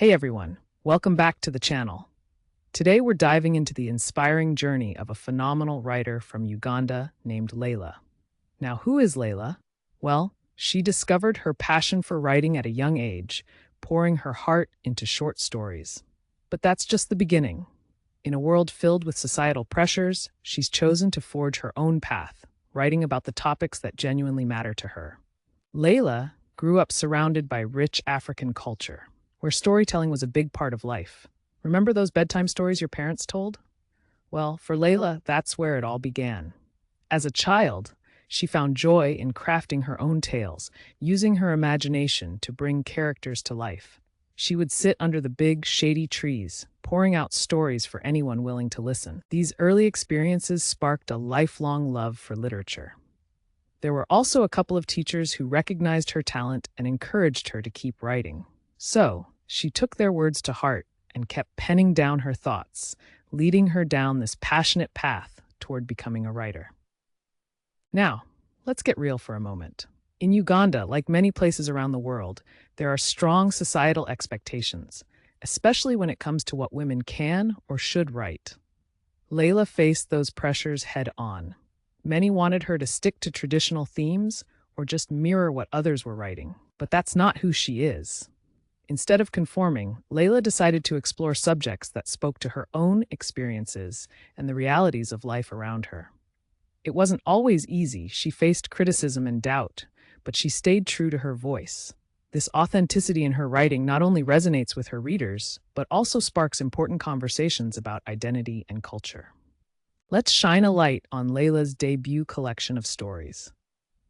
Hey everyone, welcome back to the channel. Today we're diving into the inspiring journey of a phenomenal writer from Uganda named Leila. Now, who is Leila? Well, she discovered her passion for writing at a young age, pouring her heart into short stories. But that's just the beginning. In a world filled with societal pressures, she's chosen to forge her own path, writing about the topics that genuinely matter to her. Leila grew up surrounded by rich African culture, where storytelling was a big part of life. Remember those bedtime stories your parents told? Well, for Leila, that's where it all began. As a child, she found joy in crafting her own tales, using her imagination to bring characters to life. She would sit under the big, shady trees, pouring out stories for anyone willing to listen. These early experiences sparked a lifelong love for literature. There were also a couple of teachers who recognized her talent and encouraged her to keep writing. So, she took their words to heart and kept penning down her thoughts, leading her down this passionate path toward becoming a writer. Now, let's get real for a moment. In Uganda, like many places around the world, there are strong societal expectations, especially when it comes to what women can or should write. Leila faced those pressures head on. Many wanted her to stick to traditional themes or just mirror what others were writing, but that's not who she is. Instead of conforming, Leila decided to explore subjects that spoke to her own experiences and the realities of life around her. It wasn't always easy. She faced criticism and doubt, but she stayed true to her voice. This authenticity in her writing not only resonates with her readers, but also sparks important conversations about identity and culture. Let's shine a light on Leila's debut collection of stories.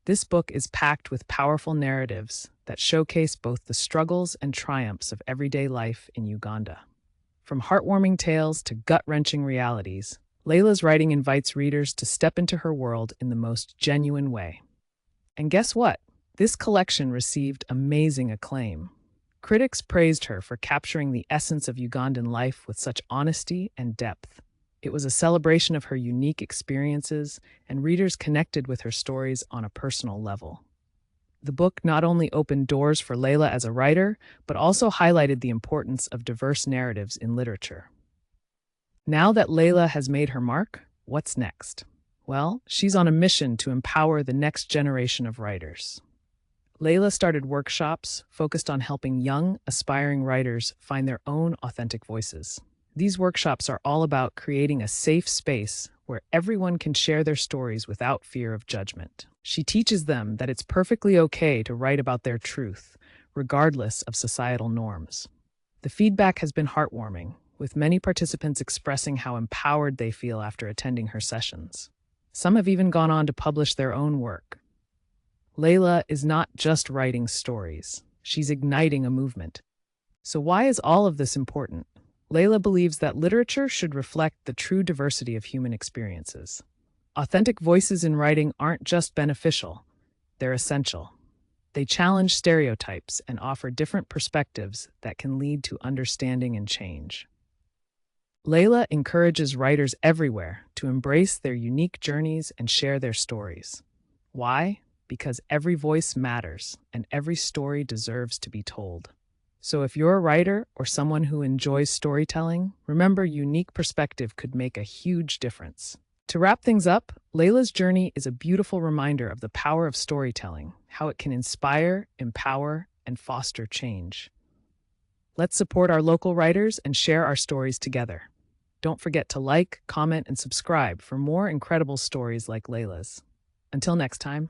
This book is packed with powerful narratives that showcase both the struggles and triumphs of everyday life in Uganda. From heartwarming tales to gut-wrenching realities, Leila's writing invites readers to step into her world in the most genuine way. And guess what? This collection received amazing acclaim. Critics praised her for capturing the essence of Ugandan life with such honesty and depth. It was a celebration of her unique experiences, and readers connected with her stories on a personal level. The book not only opened doors for Leila as a writer, but also highlighted the importance of diverse narratives in literature. Now that Leila has made her mark, what's next? Well, she's on a mission to empower the next generation of writers. Leila started workshops focused on helping young, aspiring writers find their own authentic voices. These workshops are all about creating a safe space where everyone can share their stories without fear of judgment. She teaches them that it's perfectly okay to write about their truth, regardless of societal norms. The feedback has been heartwarming, with many participants expressing how empowered they feel after attending her sessions. Some have even gone on to publish their own work. Leila is not just writing stories, she's igniting a movement. So why is all of this important? Leila believes that literature should reflect the true diversity of human experiences. Authentic voices in writing aren't just beneficial, they're essential. They challenge stereotypes and offer different perspectives that can lead to understanding and change. Leila encourages writers everywhere to embrace their unique journeys and share their stories. Why? Because every voice matters and every story deserves to be told. So if you're a writer or someone who enjoys storytelling, remember unique perspective could make a huge difference. To wrap things up, Leila's journey is a beautiful reminder of the power of storytelling, how it can inspire, empower, and foster change. Let's support our local writers and share our stories together. Don't forget to like, comment, and subscribe for more incredible stories like Leila's. Until next time.